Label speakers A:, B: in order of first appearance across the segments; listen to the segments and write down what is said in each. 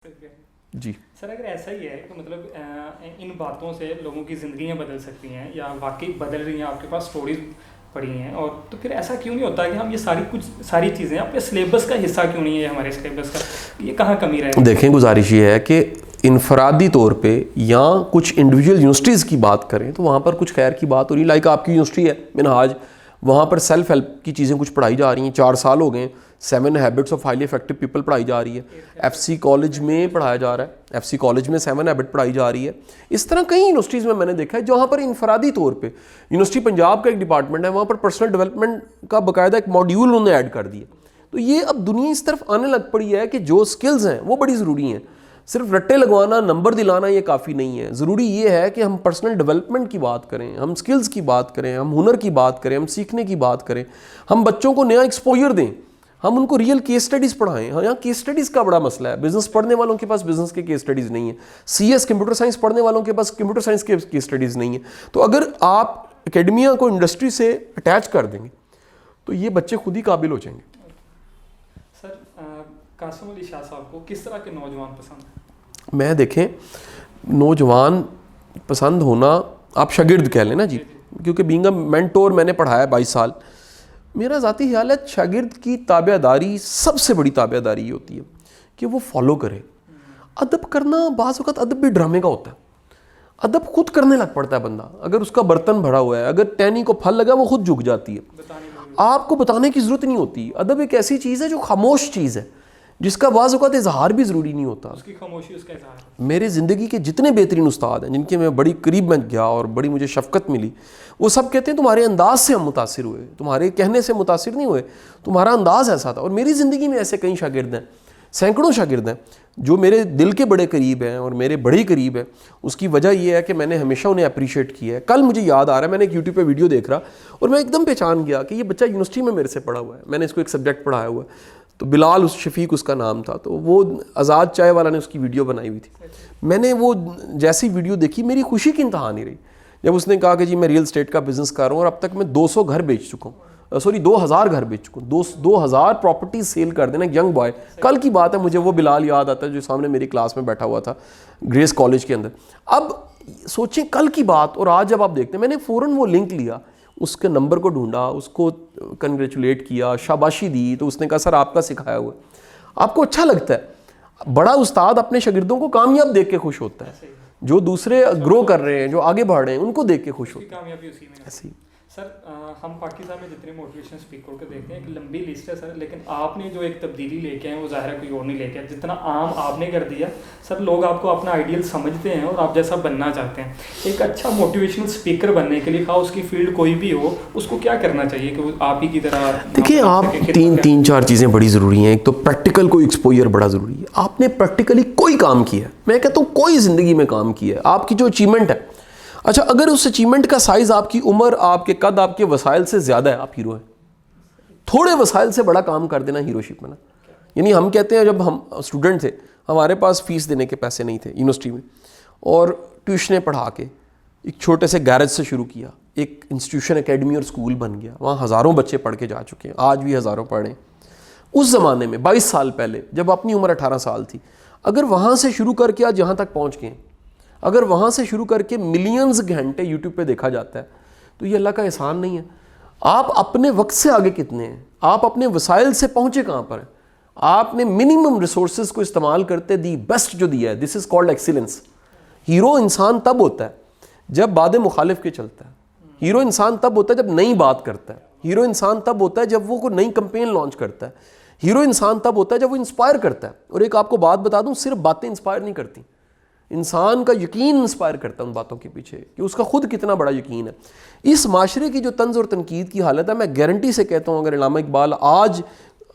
A: جی
B: سر، اگر ایسا ہی ہے کہ مطلب ان باتوں سے لوگوں کی زندگیاں بدل سکتی ہیں یا واقعی بدل رہی ہیں، آپ کے پاس سٹوریز پڑھی ہیں، اور تو پھر ایسا کیوں نہیں ہوتا کہ ہم یہ ساری چیزیں اپنے سلیبس کا حصہ کیوں نہیں ہے ہمارے سلیبس کا؟ یہ کہاں کمی رہے؟
A: دیکھیں، گزارش یہ ہے کہ انفرادی طور پہ یا کچھ انڈیویجول یونیورسٹیز کی بات کریں تو وہاں پر کچھ خیر کی بات ہو رہی ہے. لائک آپ کی یونیورسٹی ہے منہاج، وہاں پر سیلف ہیلپ کی چیزیں کچھ پڑھائی جا رہی ہیں. 4 سال ہو گئے ہیں. 7 habits of highly effective people پڑھائی جا رہی ہے. ایف سی کالج میں پڑھایا جا رہا ہے. ایف سی کالج میں 7 ہیبٹ پڑھائی جا رہی ہے. اس طرح کئی یونیورسٹیز میں نے دیکھا ہے جہاں پر انفرادی طور پہ، یونیورسٹی پنجاب کا ایک ڈپارٹمنٹ ہے، وہاں پر پرسنل ڈیولپمنٹ کا باقاعدہ ایک ماڈیول انہوں نے ایڈ کر دیا. تو یہ اب دنیا اس طرف آنے لگ پڑی ہے کہ جو سکلز ہیں وہ بڑی ضروری ہیں. صرف رٹے لگوانا، نمبر دلانا یہ کافی نہیں ہے. ضروری یہ ہے کہ ہم پرسنل ڈیولپمنٹ کی بات کریں، ہم سکلز کی بات کریں، ہم ہنر کی بات کریں، ہم سیکھنے کی بات کریں، ہم بچوں کو نیا ایکسپوجر دیں، ہم ان کو ریئل کیس سٹڈیز پڑھائیں. ہاں، یہاں کیس سٹڈیز کا بڑا مسئلہ ہے. بزنس پڑھنے والوں کے پاس بزنس کے کیس سٹڈیز نہیں ہیں. سی ایس کمپیوٹر سائنس پڑھنے والوں کے پاس کمپیوٹر سائنس کے کیس سٹڈیز نہیں ہیں. تو اگر آپ اکیڈمیا کو انڈسٹری سے اٹیچ کر دیں گے تو یہ بچے خود ہی قابل ہو جائیں گے.
B: سر، قاسم علی شاہ صاحب کو کس طرح کے نوجوان پسند ہیں؟
A: میں دیکھیں، نوجوان پسند ہونا، آپ شاگرد کہہ لیں نا جی، کیونکہ بینگ اے مینٹور میں نے پڑھایا 22 سال. میرا ذاتی خیال ہے شاگرد کی تابع داری، سب سے بڑی تابع داری یہ ہوتی ہے کہ وہ فالو کرے. ادب کرنا بعض وقت ادب بھی ڈرامے کا ہوتا ہے. ادب خود کرنے لگ پڑتا ہے بندہ. اگر اس کا برتن بھرا ہوا ہے، اگر ٹہنی کو پھل لگا، وہ خود جھک جاتی ہے. آپ کو بتانے کی ضرورت نہیں ہوتی. ادب ایک ایسی چیز ہے جو خاموش چیز ہے، جس کا بعض اوقات اظہار بھی ضروری نہیں ہوتا.
B: اس کی خاموشی اس کا اظہار.
A: میرے زندگی کے جتنے بہترین استاد ہیں، جن کے میں بڑی قریب میں گیا اور بڑی مجھے شفقت ملی، وہ سب کہتے ہیں تمہارے انداز سے ہم متاثر ہوئے، تمہارے کہنے سے متاثر نہیں ہوئے، تمہارا انداز ایسا تھا. اور میری زندگی میں ایسے کئی شاگرد ہیں، سینکڑوں شاگرد ہیں جو میرے دل کے بڑے قریب ہیں اور میرے بڑے قریب ہیں. اس کی وجہ یہ ہے کہ میں نے ہمیشہ انہیں اپریشیٹ کیا ہے. کل مجھے یاد آ رہا ہے، میں نے ایک یوٹیوب پہ ویڈیو دیکھ رہا اور میں ایک دم پہچان گیا کہ یہ بچہ یونیورسٹی میں میرے سے پڑھا ہوا ہے. میں نے اس کو ایک سبجیکٹ پڑھایا ہوا ہے، تو بلال شفیق اس کا نام تھا. تو وہ آزاد چائے والا نے اس کی ویڈیو بنائی ہوئی تھی. میں نے وہ جیسی ویڈیو دیکھی، میری خوشی کی انتہا نہیں رہی جب اس نے کہا کہ جی میں ریئل اسٹیٹ کا بزنس کر رہا ہوں اور اب تک میں 200 گھر بیچ چکا ہوں، 2000 گھر بیچ چکا ہوں، 2000 پراپرٹیز سیل کر دینا. ایک ینگ بوائے، کل کی بات ہے، مجھے وہ بلال یاد آتا ہے جو سامنے میری کلاس میں بیٹھا ہوا تھا گریس کالج کے اندر. اب سوچیں کل کی بات اور آج جب آپ دیکھتے ہیں، میں نے فوراً وہ لنک لیا، اس کے نمبر کو ڈھونڈا، اس کو کنگریچولیٹ کیا، شاباشی دی. تو اس نے کہا سر آپ کا سکھایا ہوا ہے. آپ کو اچھا لگتا ہے. بڑا استاد اپنے شاگردوں کو کامیاب دیکھ کے خوش ہوتا ہے، جو دوسرے گرو کر رہے ہیں، جو آگے بڑھ رہے ہیں، ان کو دیکھ کے خوش ہوتا ہے.
B: سر، ہم پاکستان میں جتنے موٹیویشن اسپیکر کو دیکھتے ہیں، ایک لمبی لسٹ ہے سر، لیکن آپ نے جو ایک تبدیلی لے کے آئے وہ ظاہر ہے کوئی اور نہیں لے کے آئے. جتنا عام آپ نے کر دیا سر، لوگ آپ کو اپنا آئیڈیل سمجھتے ہیں اور آپ جیسا بننا چاہتے ہیں. ایک اچھا موٹیویشنل اسپیکر بننے کے لیے خواہ اس کی فیلڈ کوئی بھی ہو، اس کو کیا کرنا چاہیے کہ وہ آپ ہی کی طرح؟
A: دیکھیں، آپ تین چار چیزیں بڑی ضروری ہیں. ایک تو پریکٹیکل کو ایکسپوجر بڑا ضروری ہے. آپ نے پریکٹیکلی کوئی کام کیا ہے، میں کہتا ہوں کوئی زندگی میں کام کیا ہے، آپ کی جو اچیومنٹ ہے، اچھا اگر اس اچیومنٹ کا سائز آپ کی عمر، آپ کے قد، آپ کے وسائل سے زیادہ ہے، آپ ہیرو ہیں. تھوڑے وسائل سے بڑا کام کر دینا ہیرو شپ میں نا. یعنی ہم کہتے ہیں جب ہم اسٹوڈنٹ تھے، ہمارے پاس فیس دینے کے پیسے نہیں تھے یونیورسٹی میں، اور ٹیوشنیں پڑھا کے ایک چھوٹے سے گیرج سے شروع کیا، ایک انسٹیٹیوشن، اکیڈمی اور اسکول بن گیا. وہاں ہزاروں بچے پڑھ کے جا چکے ہیں، آج بھی ہزاروں پڑھ رہے ہیں. اس زمانے میں 22 سال پہلے جب اپنی عمر 18 سال تھی، اگر وہاں سے شروع کر کے آج جہاں تک پہنچ گئے، اگر وہاں سے شروع کر کے ملینز گھنٹے یوٹیوب پہ دیکھا جاتا ہے، تو یہ اللہ کا احسان نہیں ہے؟ آپ اپنے وقت سے آگے کتنے ہیں؟ آپ اپنے وسائل سے پہنچے کہاں پر ہیں؟ آپ نے منیمم ریسورسز کو استعمال کرتے دی بیسٹ جو دیا ہے. دس از کالڈ ایکسیلنس. ہیرو انسان تب ہوتا ہے جب باد مخالف کے چلتا ہے. ہیرو انسان تب ہوتا ہے جب نئی بات کرتا ہے. ہیرو انسان تب ہوتا ہے جب وہ کوئی نئی کمپین لانچ کرتا ہے. ہیرو انسان تب ہوتا ہے جب وہ انسپائر کرتا ہے. اور ایک آپ کو بات بتا دوں، صرف باتیں انسپائر نہیں کرتی، انسان کا یقین انسپائر کرتا ہے ان باتوں کے پیچھے، کہ اس کا خود کتنا بڑا یقین ہے. اس معاشرے کی جو طنز اور تنقید کی حالت ہے، میں گارنٹی سے کہتا ہوں اگر علامہ اقبال آج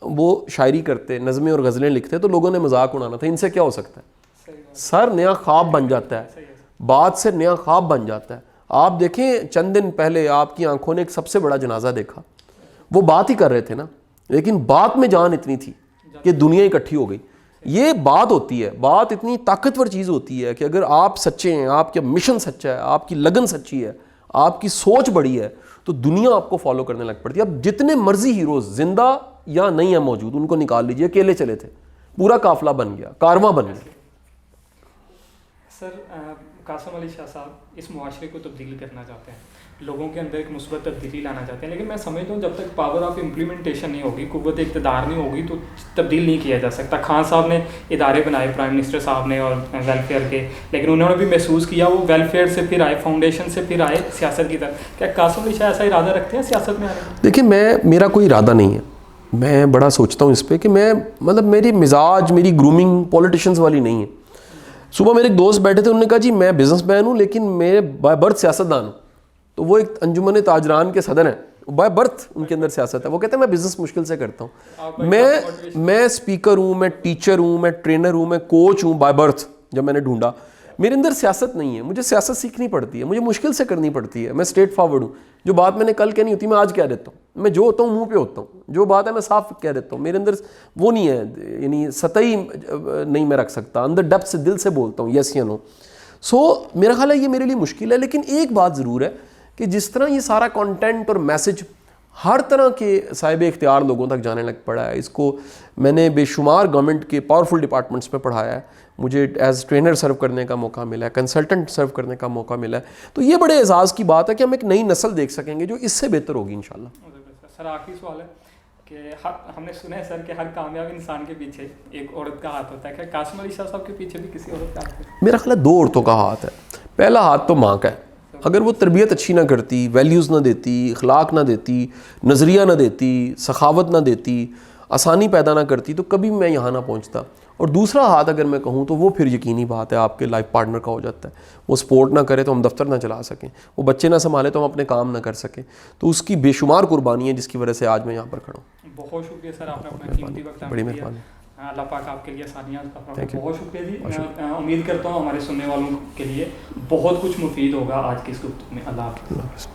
A: وہ شاعری کرتے، نظمیں اور غزلیں لکھتے، تو لوگوں نے مذاق اڑانا تھا. ان سے کیا ہو سکتا ہے؟ سر نیا خواب بن جاتا ہے، بات سے نیا خواب بن جاتا ہے. آپ دیکھیں چند دن پہلے آپ کی آنکھوں نے ایک سب سے بڑا جنازہ دیکھا. وہ بات ہی کر رہے تھے نا، لیکن بات میں جان اتنی تھی کہ دنیا اکٹھی ہو گئی. یہ بات ہوتی ہے، بات اتنی طاقتور چیز ہوتی ہے کہ اگر آپ سچے ہیں، آپ کا مشن سچا ہے، آپ کی لگن سچی ہے، آپ کی سوچ بڑی ہے، تو دنیا آپ کو فالو کرنے لگ پڑتی ہے. اب جتنے مرضی ہیروز زندہ یا نہیں ہیں موجود، ان کو نکال لیجئے. اکیلے چلے تھے، پورا قافلہ بن گیا، کارواں بن گیا.
B: سر قاسم علی شاہ صاحب اس معاشرے کو تبدیل کرنا چاہتے ہیں, لوگوں کے اندر ایک مثبت تبدیلی لانا چاہتے ہیں, لیکن میں سمجھتا ہوں جب تک پاور آف امپلیمنٹیشن نہیں ہوگی, قوت اقتدار نہیں ہوگی, تو تبدیل نہیں کیا جا سکتا. خان صاحب نے ادارے بنائے پرائم منسٹر صاحب نے اور ویلفیئر کے, لیکن انہوں نے بھی محسوس کیا وہ ویلفیئر سے پھر آئے, فاؤنڈیشن سے پھر آئے سیاست کی طرف. کیا قاسم علی شاہ ایسا ارادہ رکھتے ہیں سیاست میں آنے؟
A: دیکھیں میرا کوئی ارادہ نہیں ہے, میں بڑا سوچتا ہوں اس پہ کہ میں مطلب میری مزاج میری گرومنگ پولیٹیشنز والی نہیں ہے. صبح میرے ایک دوست بیٹھے تھے, انہوں نے کہا جی میں بزنس مین ہوں لیکن میں بائی برتھ سیاست دان ہوں. تو وہ ایک انجمن تاجران کے صدر ہیں, بائی برتھ ان کے اندر سیاست ہے. وہ کہتے ہیں میں بزنس مشکل سے کرتا ہوں. میں اسپیکر ہوں, میں ٹیچر ہوں, میں ٹرینر ہوں, میں کوچ ہوں بائی برتھ. جب میں نے ڈھونڈا میرے اندر سیاست نہیں ہے, مجھے سیاست سیکھنی پڑتی ہے, مجھے مشکل سے کرنی پڑتی ہے. میں اسٹریٹ فارورڈ ہوں, جو بات میں نے کل کہنی ہوتی ہے میں آج کہہ دیتا ہوں. میں جو ہوتا ہوں منہ پہ ہوتا ہوں, جو بات ہے میں صاف کہہ دیتا ہوں. میرے اندر وہ نہیں ہے, یعنی سطحی نہیں میں رکھ سکتا, اندر ڈیپتھ سے دل سے بولتا ہوں یس یا نو. سو میرا خیال ہے یہ میرے لیے مشکل ہے. لیکن ایک بات ضرور ہے کہ جس طرح یہ سارا کانٹینٹ اور میسج ہر طرح کے صاحب اختیار لوگوں تک جانے لگ پڑا ہے, اس کو میں نے بے شمار گورنمنٹ کے پاورفل ڈپارٹمنٹس میں پڑھایا ہے, مجھے ایز ٹرینر سرو کرنے کا موقع ملا ہے, کنسلٹنٹ سرو کرنے کا موقع ملا ہے. تو یہ بڑے اعزاز کی بات ہے کہ ہم ایک نئی نسل دیکھ سکیں گے جو اس سے بہتر ہوگی انشاءاللہ.
B: سر آخری سوال ہے کہ ہم نے سنا ہے سر کہ ہر کامیاب انسان کے پیچھے ایک عورت کا ہاتھ ہوتا ہے. کیا قاسم علی شاہ صاحب کے پیچھے بھی کسی عورت کا ہاتھ ہے؟
A: میرا خیال ہے 2 عورتوں کا ہاتھ ہے. پہلا ہاتھ تو ماں کا ہے. اگر وہ تربیت اچھی نہ کرتی, ویلیوز نہ دیتی, اخلاق نہ دیتی, نظریہ نہ دیتی, سخاوت نہ دیتی, آسانی پیدا نہ کرتی, تو کبھی میں یہاں نہ پہنچتا. اور دوسرا ہاتھ اگر میں کہوں تو وہ پھر یقینی بات ہے آپ کے لائف پارٹنر کا ہو جاتا ہے. وہ سپورٹ نہ کرے تو ہم دفتر نہ چلا سکیں, وہ بچے نہ سنبھالے تو ہم اپنے کام نہ کر سکیں. تو اس کی بے شمار قربانی ہے جس کی وجہ سے آج میں یہاں پر کھڑا ہوں.
B: بہت شکریہ سر, آپ نے اپنا قیمتی وقت ہمیں دیا.
A: بڑی مہربانی.
B: اللہ پاک آپ کے لیے آسانیاں. بہت شکریہ جی. میں امید کرتا ہوں ہمارے سننے والوں کے لیے بہت کچھ مفید ہوگا آج کی اس گفتگو میں. اللہ حافظ.